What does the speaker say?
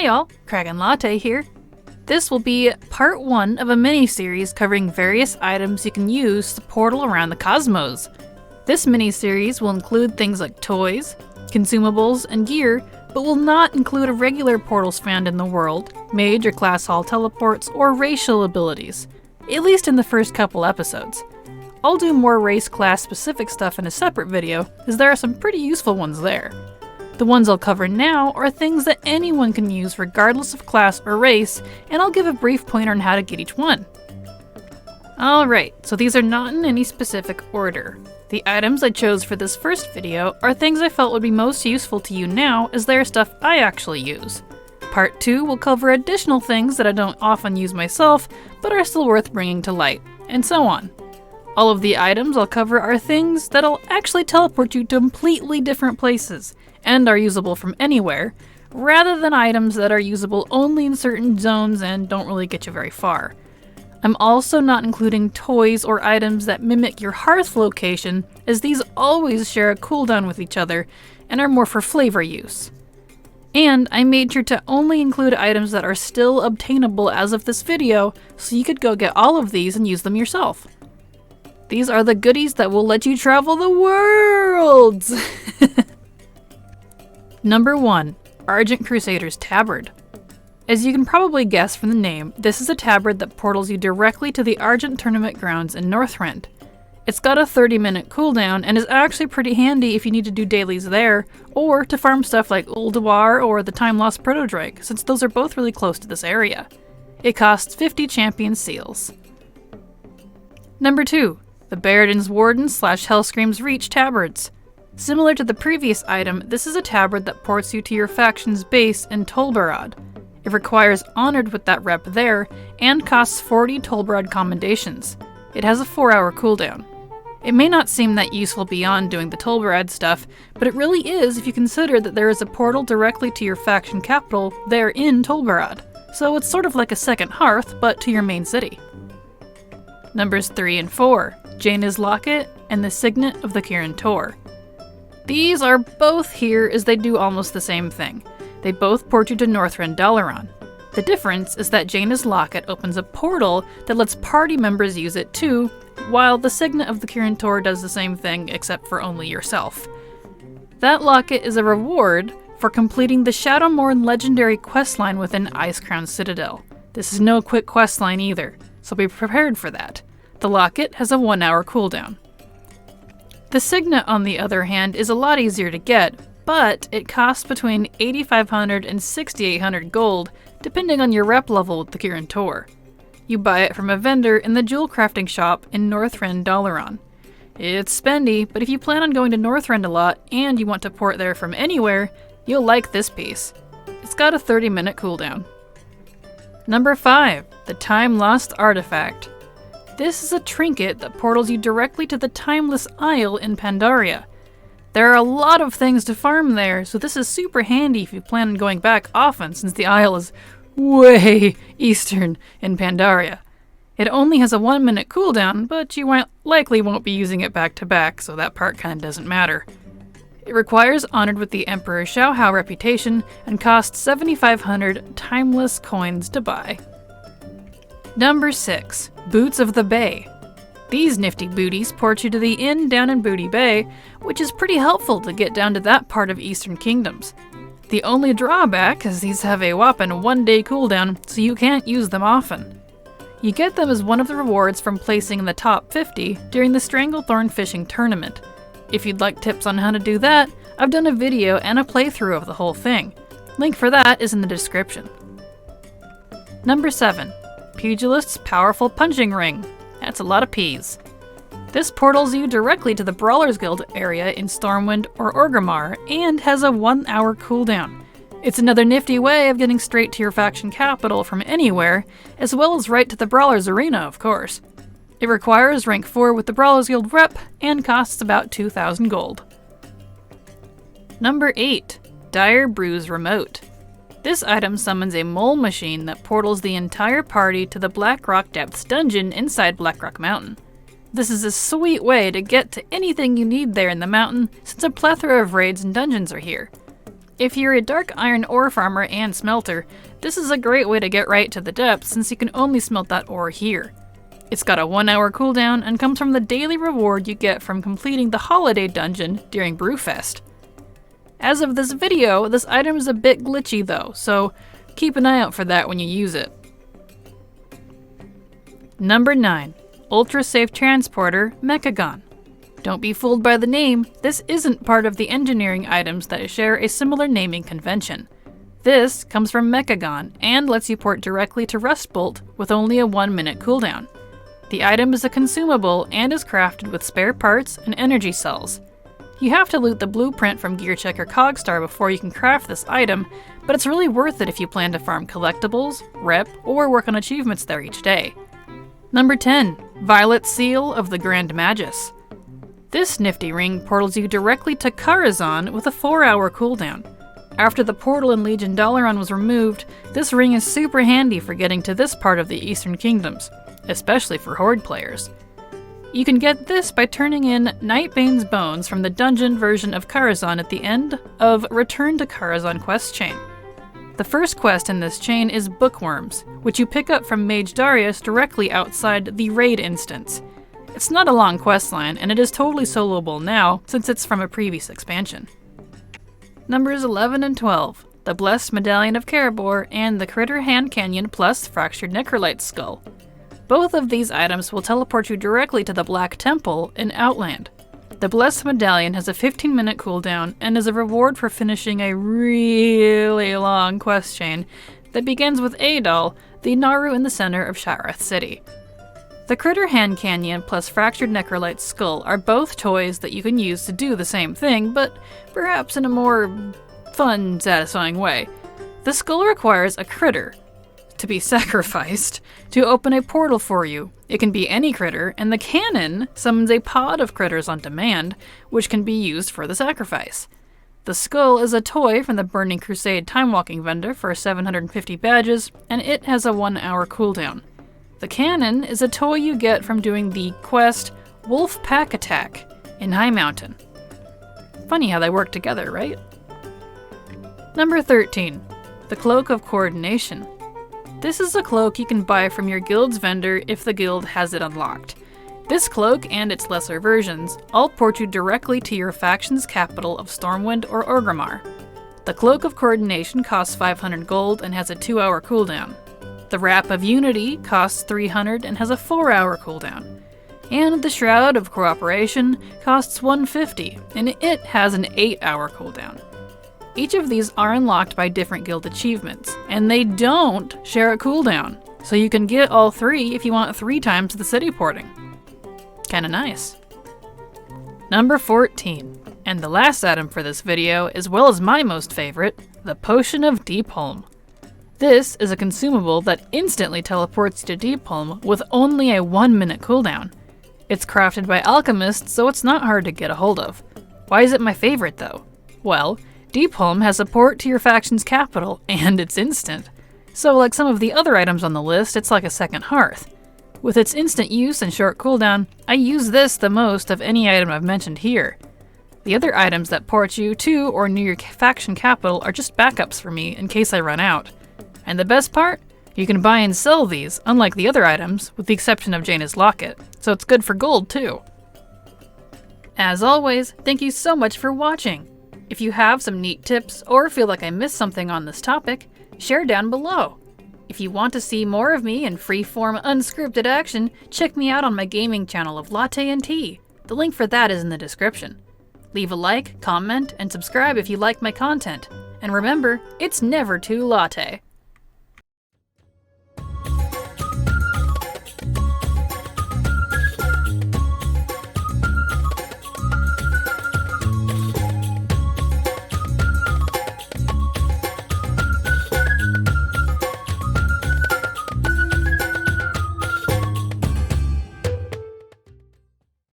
Hi y'all, Kraken Latte here. This will be part 1 of a mini-series covering various items you can use to portal around the cosmos. This mini-series will include things like toys, consumables, and gear, but will not include irregular portals found in the world, mage or class hall teleports, or racial abilities, at least in the first couple episodes. I'll do more race class specific stuff in a separate video, as there are some pretty useful ones there. The ones I'll cover now are things that anyone can use regardless of class or race, and I'll give a brief pointer on how to get each one. Alright, so these are not in any specific order. The items I chose for this first video are things I felt would be most useful to you now, as they are stuff I actually use. Part 2 will cover additional things that I don't often use myself, but are still worth bringing to light, and so on. All of the items I'll cover are things that'll actually teleport you to completely different places, and are usable from anywhere, rather than items that are usable only in certain zones and don't really get you very far. I'm also not including toys or items that mimic your hearth location, as these always share a cooldown with each other and are more for flavor use. And I made sure to only include items that are still obtainable as of this video, so you could go get all of these and use them yourself. These are the goodies that will let you travel the world! Number 1. Argent Crusader's Tabard. As you can probably guess from the name, this is a tabard that portals you directly to the Argent tournament grounds in Northrend. It's got a 30-minute cooldown and is actually pretty handy if you need to do dailies there, or to farm stuff like Ulduar or the Time Lost Protodrake, since those are both really close to this area. It costs 50 champion seals. Number 2. The Baradin's Wardens / Hellscream's Reach Tabards. Similar to the previous item, this is a tabard that ports you to your faction's base in Tabard. It requires Honored with that rep there, and costs 40 Tabard commendations. It has a 4-hour cooldown. It may not seem that useful beyond doing the Tabard stuff, but it really is if you consider that there is a portal directly to your faction capital there in Tabard, so it's sort of like a second hearth, but to your main city. Numbers 3 and 4. Jaina's Locket and the Signet of the Kirin Tor. These are both here as they do almost the same thing. They both port you to Northrend Dalaran. The difference is that Jaina's Locket opens a portal that lets party members use it too, while the Signet of the Kirin Tor does the same thing except for only yourself. That locket is a reward for completing the Shadowmourne legendary questline within Icecrown Citadel. This is no quick questline either, so be prepared for that. The locket has a 1-hour cooldown. The Signet, on the other hand, is a lot easier to get, but it costs between 8,500 and 6,800 gold, depending on your rep level with the Kirin Tor. You buy it from a vendor in the jewel crafting shop in Northrend Dalaran. It's spendy, but if you plan on going to Northrend a lot and you want to port there from anywhere, you'll like this piece. It's got a 30-minute cooldown. Number 5. The Time Lost Artifact. This is a trinket that portals you directly to the Timeless Isle in Pandaria. There are a lot of things to farm there, so this is super handy if you plan on going back often, since the Isle is way eastern in Pandaria. It only has a 1-minute cooldown, but you likely won't be using it back to back, so that part kinda doesn't matter. It requires Honored with the Emperor Xiaohao reputation, and costs 7,500 timeless coins to buy. Number 6. Boots of the Bay. These nifty booties port you to the inn down in Booty Bay, which is pretty helpful to get down to that part of Eastern Kingdoms. The only drawback is these have a whopping 1-day cooldown, so you can't use them often. You get them as one of the rewards from placing in the top 50 during the Stranglethorn Fishing Tournament. If you'd like tips on how to do that, I've done a video and a playthrough of the whole thing. Link for that is in the description. Number 7. Pugilist's Powerful Punching Ring. That's a lot of P's. This portals you directly to the Brawlers Guild area in Stormwind or Orgrimmar, and has a 1-hour cooldown. It's another nifty way of getting straight to your faction capital from anywhere, as well as right to the Brawlers Arena, of course. It requires rank 4 with the Brawlers Guild rep, and costs about 2,000 gold. Number 8. Direbrew's Remote. This item summons a mole machine that portals the entire party to the Blackrock Depths dungeon inside Blackrock Mountain. This is a sweet way to get to anything you need there in the mountain, since a plethora of raids and dungeons are here. If you're a dark iron ore farmer and smelter, this is a great way to get right to the depths since you can only smelt that ore here. It's got a 1-hour cooldown and comes from the daily reward you get from completing the holiday dungeon during Brewfest. As of this video, this item is a bit glitchy though, so keep an eye out for that when you use it. Number 9. Ultrasafe Transporter Mechagon. Don't be fooled by the name, this isn't part of the engineering items that share a similar naming convention. This comes from Mechagon and lets you port directly to Rustbolt with only a 1-minute cooldown. The item is a consumable and is crafted with spare parts and energy cells. You have to loot the blueprint from GearCheck or Cogstar before you can craft this item, but it's really worth it if you plan to farm collectibles, rep, or work on achievements there each day. Number 10. Violet Seal of the Grand Magus. This nifty ring portals you directly to Karazhan with a 4-hour cooldown. After the portal in Legion Dalaran was removed, this ring is super handy for getting to this part of the Eastern Kingdoms, especially for Horde players. You can get this by turning in Nightbane's bones from the dungeon version of Karazhan at the end of Return to Karazhan quest chain. The first quest in this chain is Bookworms, which you pick up from Mage Darius directly outside the raid instance. It's not a long questline, and it is totally soloable now, since it's from a previous expansion. Numbers 11 and 12, the Blessed Medallion of Karabor and the Critter Hand Canyon plus Fractured Necrolyte Skull. Both of these items will teleport you directly to the Black Temple in Outland. The Blessed Medallion has a 15-minute cooldown and is a reward for finishing a really long quest chain that begins with Adal, the Naru in the center of Sharath City. The Critter Hand Canyon plus Fractured Necrolyte Skull are both toys that you can use to do the same thing, but perhaps in a more fun, satisfying way. The skull requires a critter to be sacrificed to open a portal for you. It can be any critter, and the cannon summons a pod of critters on demand, which can be used for the sacrifice. The skull is a toy from the Burning Crusade time-walking vendor for 750 badges, and it has a 1-hour cooldown. The cannon is a toy you get from doing the quest Wolf Pack Attack in High Mountain. Funny how they work together, right? Number 13. The Cloak of Coordination. This is a cloak you can buy from your guild's vendor if the guild has it unlocked. This cloak and its lesser versions all port you directly to your faction's capital of Stormwind or Orgrimmar. The Cloak of Coordination costs 500 gold and has a 2-hour cooldown. The Wrap of Unity costs 300 and has a 4-hour cooldown. And the Shroud of Cooperation costs 150 and it has an 8-hour cooldown. Each of these are unlocked by different guild achievements, and they don't share a cooldown, so you can get all 3 if you want 3 times the city porting. Kinda nice. Number 14, and the last item for this video, as well as my most favorite, the Potion of Deepholm. This is a consumable that instantly teleports you to Deepholm with only a 1-minute cooldown. It's crafted by alchemists, so it's not hard to get a hold of. Why is it my favorite though? Well, Deepholm has a port to your faction's capital, and it's instant. So like some of the other items on the list, it's like a second hearth. With its instant use and short cooldown, I use this the most of any item I've mentioned here. The other items that port you to or near your faction capital are just backups for me in case I run out. And the best part? You can buy and sell these, unlike the other items, with the exception of Jaina's Locket, so it's good for gold too. As always, thank you so much for watching. If you have some neat tips or feel like I missed something on this topic, share down below. If you want to see more of me in free-form, unscripted action, check me out on my gaming channel of Latte Tea. The link for that is in the description. Leave a like, comment, and subscribe if you like my content. And remember, it's never too latte.